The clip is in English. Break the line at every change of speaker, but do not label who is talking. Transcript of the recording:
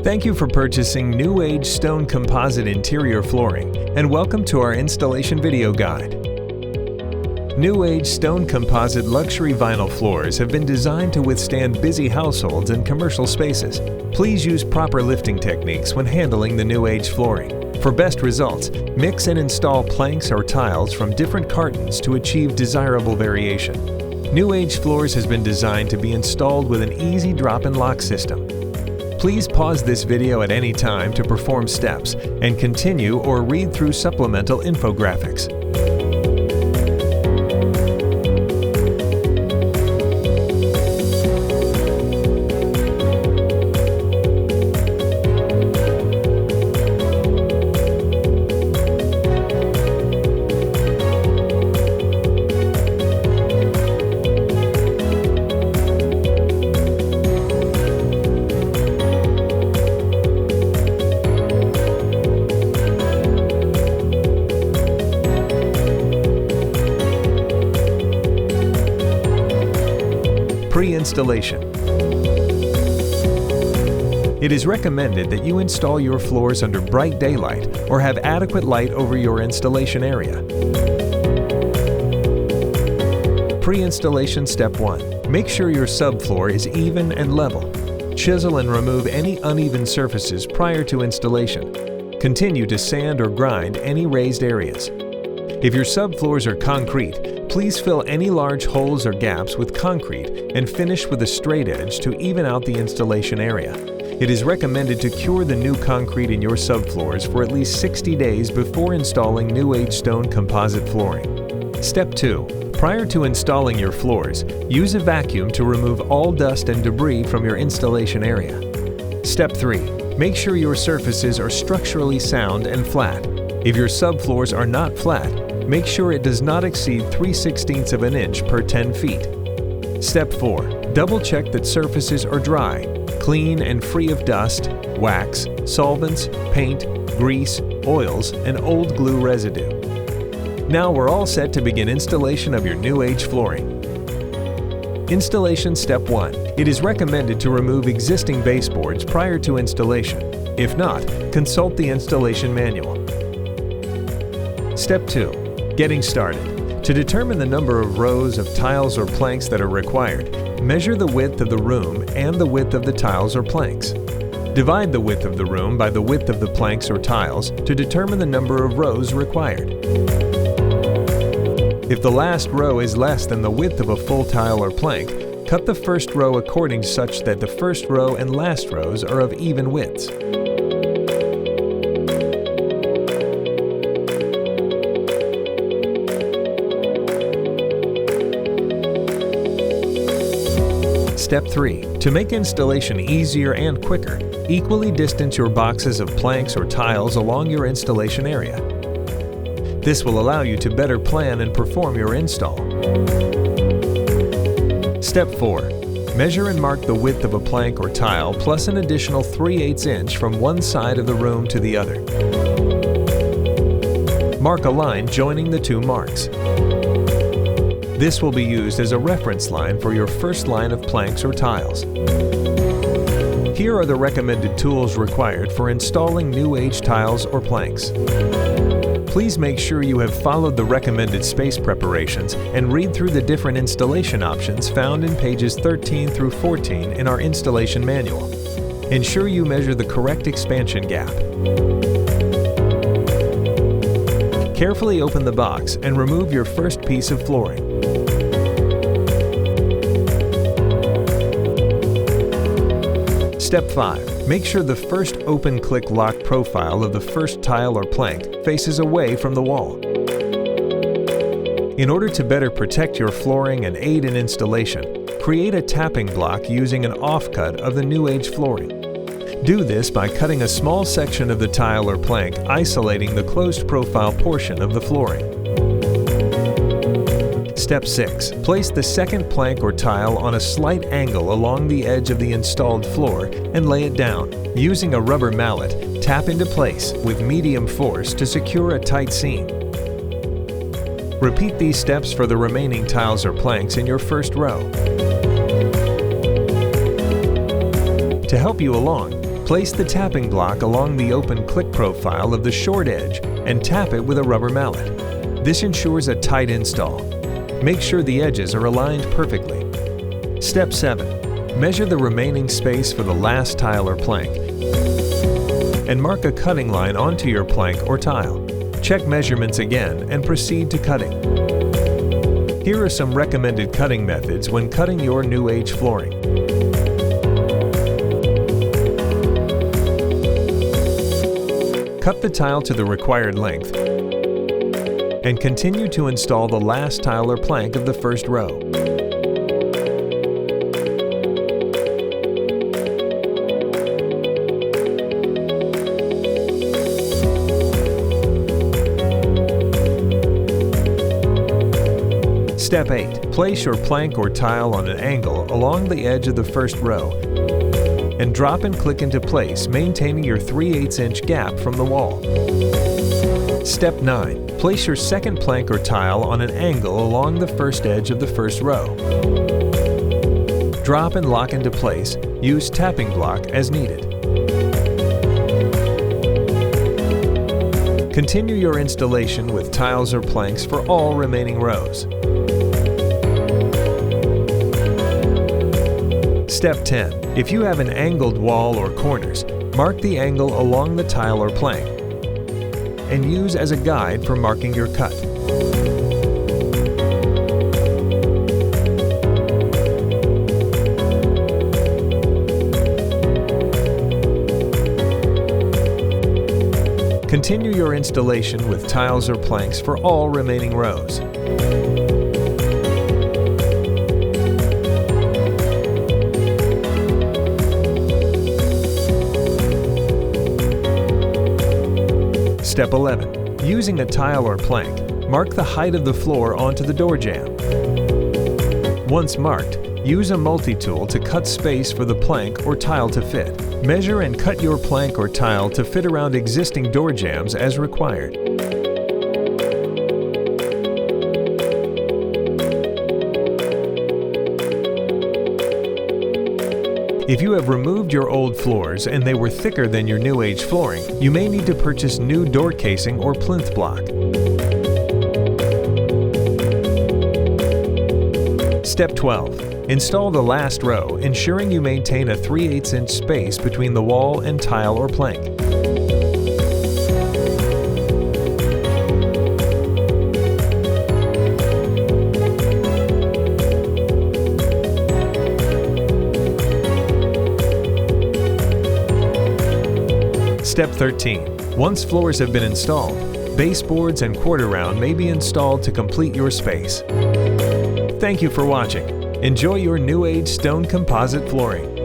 Thank you for purchasing NewAge stone composite interior flooring, and welcome to our installation video guide. NewAge stone composite luxury vinyl floors have been designed to withstand busy households and commercial spaces. Please use proper lifting techniques when handling the NewAge flooring. For best results, mix and install planks or tiles from different cartons to achieve desirable variation. NewAge floors has been designed to be installed with an easy drop and lock system. Please pause this video at any time to perform steps and continue or read through supplemental infographics. Pre-installation. It is recommended that you install your floors under bright daylight or have adequate light over your installation area. Pre-installation step 1. Make sure your subfloor is even and level. Chisel and remove any uneven surfaces prior to installation. Continue to sand or grind any raised areas. If your subfloors are concrete, please fill any large holes or gaps with concrete and finish with a straight edge to even out the installation area. It is recommended to cure the new concrete in your subfloors for at least 60 days before installing NewAge stone composite flooring. Step 2. Prior to installing your floors, use a vacuum to remove all dust and debris from your installation area. Step 3. Make sure your surfaces are structurally sound and flat. If your subfloors are not flat, make sure it does not exceed 3/16 of an inch per 10 feet. Step 4. Double check that surfaces are dry, clean and free of dust, wax, solvents, paint, grease, oils, and old glue residue. Now we're all set to begin installation of your NewAge flooring. Installation step 1. It is recommended to remove existing baseboards prior to installation. If not, consult the installation manual. Step 2. Getting started. To determine the number of rows of tiles or planks that are required, measure the width of the room and the width of the tiles or planks. Divide the width of the room by the width of the planks or tiles to determine the number of rows required. If the last row is less than the width of a full tile or plank, cut the first row according such that the first row and last rows are of even widths. Step 3. To make installation easier and quicker, equally distance your boxes of planks or tiles along your installation area. This will allow you to better plan and perform your install. Step 4. Measure and mark the width of a plank or tile plus an additional 3/8 inch from one side of the room to the other. Mark a line joining the two marks. This will be used as a reference line for your first line of planks or tiles. Here are the recommended tools required for installing NewAge tiles or planks. Please make sure you have followed the recommended space preparations and read through the different installation options found in pages 13 through 14 in our installation manual. Ensure you measure the correct expansion gap. Carefully open the box and remove your first piece of flooring. Step 5. Make sure the first open-click lock profile of the first tile or plank faces away from the wall. In order to better protect your flooring and aid in installation, create a tapping block using an offcut of the NewAge flooring. Do this by cutting a small section of the tile or plank, isolating the closed profile portion of the flooring. Step 6. Place the second plank or tile on a slight angle along the edge of the installed floor and lay it down. Using a rubber mallet, tap into place with medium force to secure a tight seam. Repeat these steps for the remaining tiles or planks in your first row. To help you along, Place the tapping block along the open click profile of the short edge and tap it with a rubber mallet. This ensures a tight install. Make sure the edges are aligned perfectly. Step 7. Measure the remaining space for the last tile or plank and mark a cutting line onto your plank or tile. Check measurements again and proceed to cutting. Here are some recommended cutting methods when cutting your NewAge flooring. Cut the tile to the required length and continue to install the last tile or plank of the first row. Step 8. Place your plank or tile on an angle along the edge of the first row and drop and click into place, maintaining your 3/8 inch gap from the wall. Step 9. Place your second plank or tile on an angle along the first edge of the first row. Drop and lock into place. Use tapping block as needed. Continue your installation with tiles or planks for all remaining rows. Step 10. If you have an angled wall or corners, mark the angle along the tile or plank and use as a guide for marking your cut. Continue your installation with tiles or planks for all remaining rows. Step 11. Using a tile or plank, mark the height of the floor onto the door jamb. Once marked, use a multi-tool to cut space for the plank or tile to fit. Measure and cut your plank or tile to fit around existing door jambs as required. If you have removed your old floors and they were thicker than your NewAge flooring, you may need to purchase new door casing or plinth block. Step 12. Install the last row, ensuring you maintain a 3/8 inch space between the wall and tile or plank. Step 13. Once floors have been installed, baseboards and quarter round may be installed to complete your space. Thank you for watching. Enjoy your NewAge stone composite flooring.